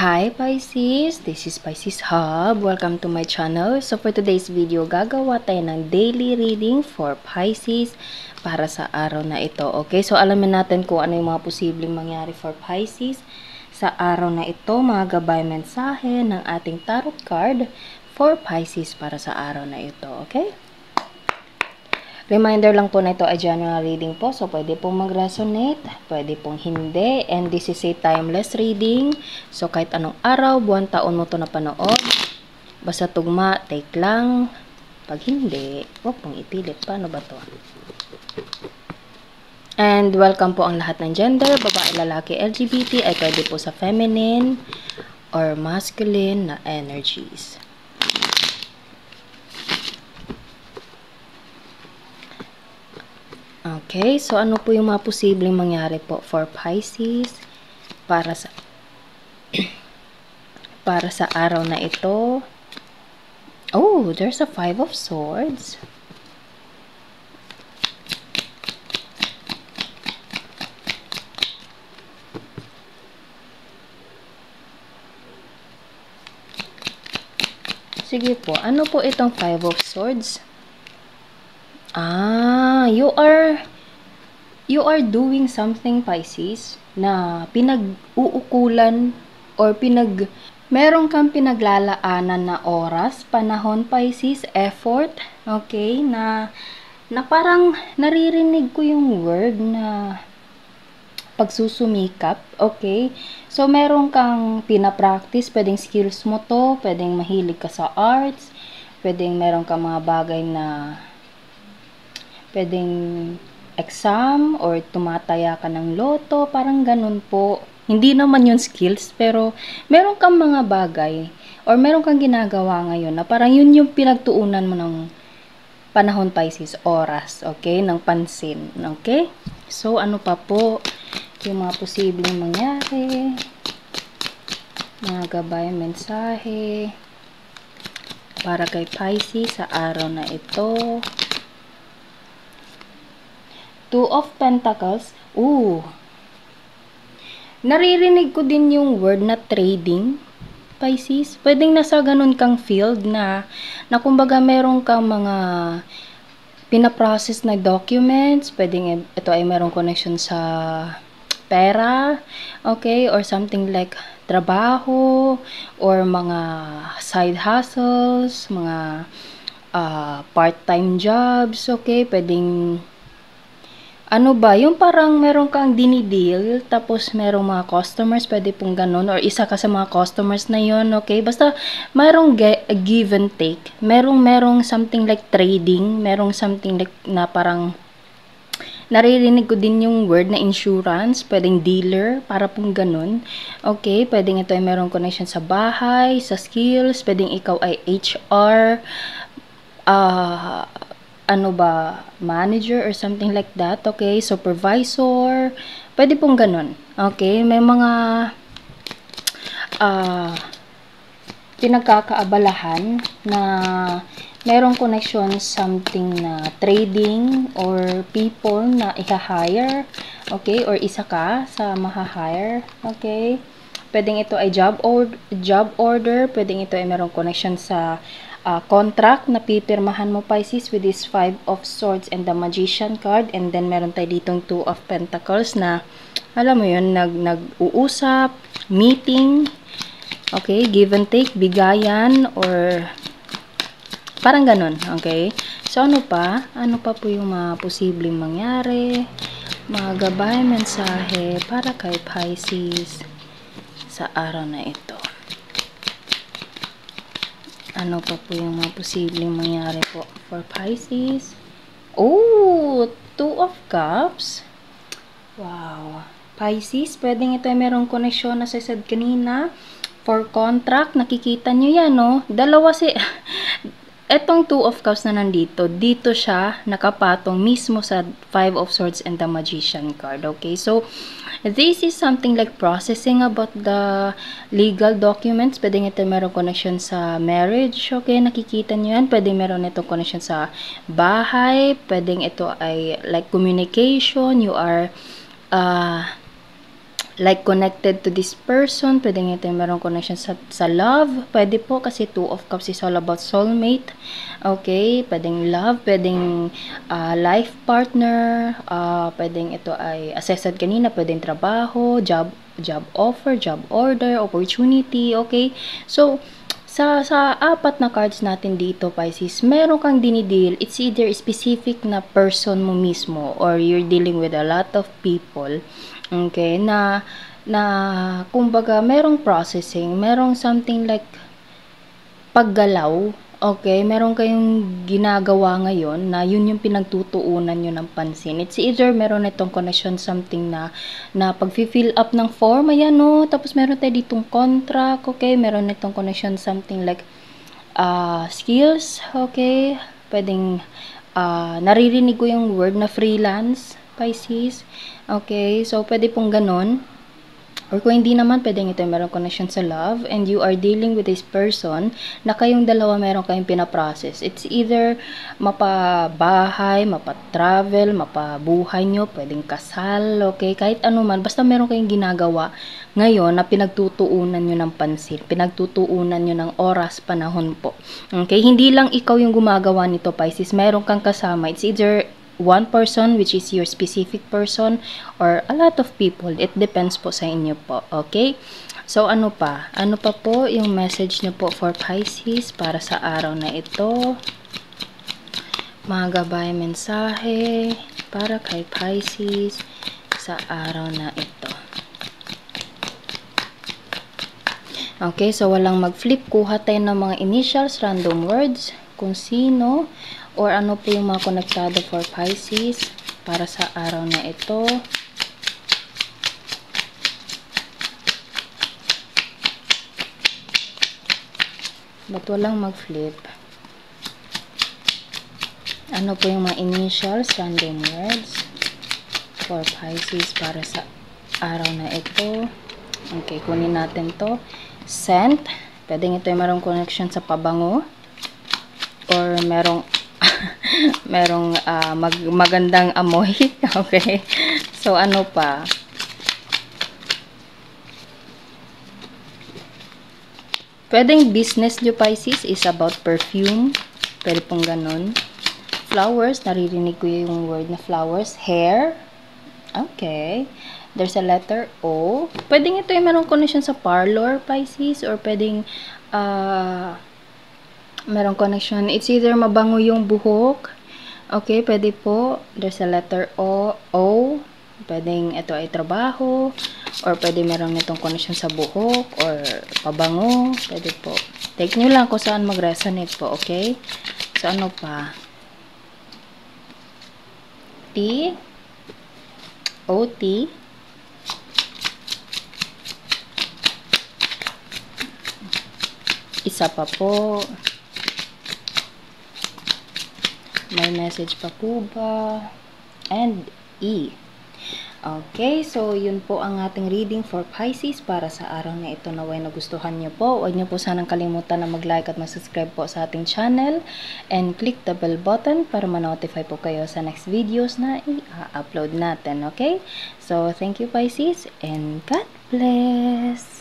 Hi Pisces! This is Pisces Hub. Welcome to my channel. So for today's video, gagawa tayo ng daily reading for Pisces para sa araw na ito. Okay, so alamin natin kung ano yung mga posibleng mangyari for Pisces sa araw na ito. Mga gabay mensahe ng ating tarot card for Pisces para sa araw na ito. Okay? Reminder lang po na ito ay general reading po. So, pwede pong mag-resonate, pwede pong hindi. And this is a timeless reading. So, kahit anong araw, buwan, taon mo ito napanood. Basta tugma, take lang. Pag hindi, huwag pong ipilit. Paano ba to? And welcome po ang lahat ng gender. Babae, lalaki, LGBT ay pwede po sa feminine or masculine na energies. Okay, so ano po yung mga posibleng mangyari po for Pisces para sa para sa araw na ito? Oh, there's a 5 of Swords. Sige po, ano po itong 5 of Swords? You are doing something, Pisces, na pinag-uukulan or meron kang pinaglalaanan na oras, panahon, Pisces, effort, okay, na parang naririnig ko yung word na pagsusumikap, okay? So, meron kang pinapractice, pwedeng skills mo to, pwedeng mahilig ka sa arts, pwedeng meron kang mga bagay na pwedeng exam or tumataya ka ng loto, parang ganun po. Hindi naman yun skills, pero meron kang mga bagay or meron kang ginagawa ngayon na parang yun yung pinagtuunan mo ng panahon, Pisces, oras, okay? Ng pansin, okay? So, ano pa po yung mga posibleng mangyari? Mga gabay, mensahe para kay Pisces sa araw na ito. 2 of Pentacles. Naririnig ko din yung word na trading, Pisces. Pwedeng nasa ganun kang field na kumbaga meron kang mga pinaprocess na documents. Pwedeng ito ay meron connection sa pera, okay? Or something like trabaho or mga side hustles, mga part-time jobs, okay? Pwedeng ano ba, yung parang meron kang dinideal, tapos merong mga customers, pwede pong ganun, or isa ka sa mga customers na yon, okay? Basta, merong give and take. Merong something like trading, merong something like na parang, naririnig ko din yung word na insurance, pwedeng dealer, para pong ganun. Okay, pwedeng ito ay merong connection sa bahay, sa skills, pwedeng ikaw ay HR, ano ba, manager or something like that, okay, supervisor, pwede pong ganun, okay, may mga pinagkakaabalahan na merong connection something na trading or people na i-hire, okay, or isa ka sa maha-hire, okay, pwedeng ito ay job order, pwedeng ito ay merong connection sa contract na pipirmahan mo, Pisces, with this 5 of Swords and the Magician card. And then, meron tayo ditong 2 of Pentacles na, alam mo yun, nag-uusap, meeting, okay, give and take, bigayan, or parang ganun, okay. So, ano pa? Ano pa po yung mga posibleng mangyari? Mga gabay, mensahe para kay Pisces sa araw na ito. Ano pa po yung mga posibleng mangyari po for Pisces? 2 of Cups. Wow. Pisces, pwedeng ito ay merong koneksyon na sa said kanina. For contract, nakikita nyo yan, no? Dalawa etong 2 of Cups na nandito, dito siya nakapatong mismo sa 5 of Swords and the Magician card. Okay, so this is something like processing about the legal documents. Pwedeng ito meron connection sa marriage. Okay, nakikita nyo yan. Pwedeng meron ito connection sa bahay. Pwedeng ito ay like communication. You are like connected to this person. Pwede nga ito meron connection sa love. Pwede po kasi Two of Cups is all about soulmate. Okay, pwedeng love, pwedeng life partner, pwedeng ito ay assessed kanina, pwedeng trabaho, job offer, job order, opportunity. Okay, so sa apat na cards natin dito, Pisces, meron kang dinidil. It's either specific na person mo mismo or you're dealing with a lot of people. Okay, na kumbaga merong processing, merong something like paggalaw. Okay, meron kayong ginagawa ngayon na yun yung pinagtutuunan nyo ng pansin. It's either meron itong connection something na pag-fill up ng form, ayan no, tapos meron tayo ditong contract, okay, meron itong connection something like skills, okay, pwedeng naririnig ko yung word na freelance, Pisces, okay, so pwede pong ganon. Or kung hindi naman, pwedeng ito meron connection sa love and you are dealing with this person na kayong dalawa meron kayong pinaprocess. It's either mapabahay, mapatravel, mapabuhay nyo, pwedeng kasal, okay? Kahit ano man, basta meron kayong ginagawa ngayon na pinagtutuunan nyo ng pansin, pinagtutuunan nyo ng oras, panahon po. Okay? Hindi lang ikaw yung gumagawa nito, Pisces. Meron kang kasama. It's either one person, which is your specific person, or a lot of people. It depends po sa inyo po. Okay? So, ano pa? Ano pa po yung message nyo po for Pisces para sa araw na ito? Mga gabay mensahe para kay Pisces sa araw na ito. Okay, so walang mag-flip. Kuha tayo ng mga initials, random words, kung sino, or ano po yung mga konektado for Pisces para sa araw na ito. Ba't walang mag-flip? Ano po yung mga initials, random words for Pisces para sa araw na ito. Okay, kunin natin to. Scent. Pwedeng ito yung merong connection sa pabango. Or merong magandang amoy. Okay. So, ano pa? Pwedeng business nyo, Pisces, is about perfume. Pwede pong ganun. Flowers. Naririnig ko yung word na flowers. Hair. Okay. There's a letter O. Pwedeng ito yung merong connection sa parlor, Pisces. Or pwedeng merong connection. It's either mabango yung buhok. Okay, pwede po. There's a letter O. Pwedeng ito ay trabaho. Or pwede meron itong connection sa buhok. Or pabango. Pwede po. Take nyo lang kung saan mag-resonate po. Okay? So, ano pa? T. O-T. Isa pa po. May message pa po ba? And E. Okay, so yun po ang ating reading for Pisces para sa araw na ito. Naway nagustuhan nyo po. Huwag nyo po sanang kalimutan na mag-like at mag-subscribe po sa ating channel. And click the bell button para ma-notify po kayo sa next videos na i-upload natin. Okay? So, thank you Pisces and God bless!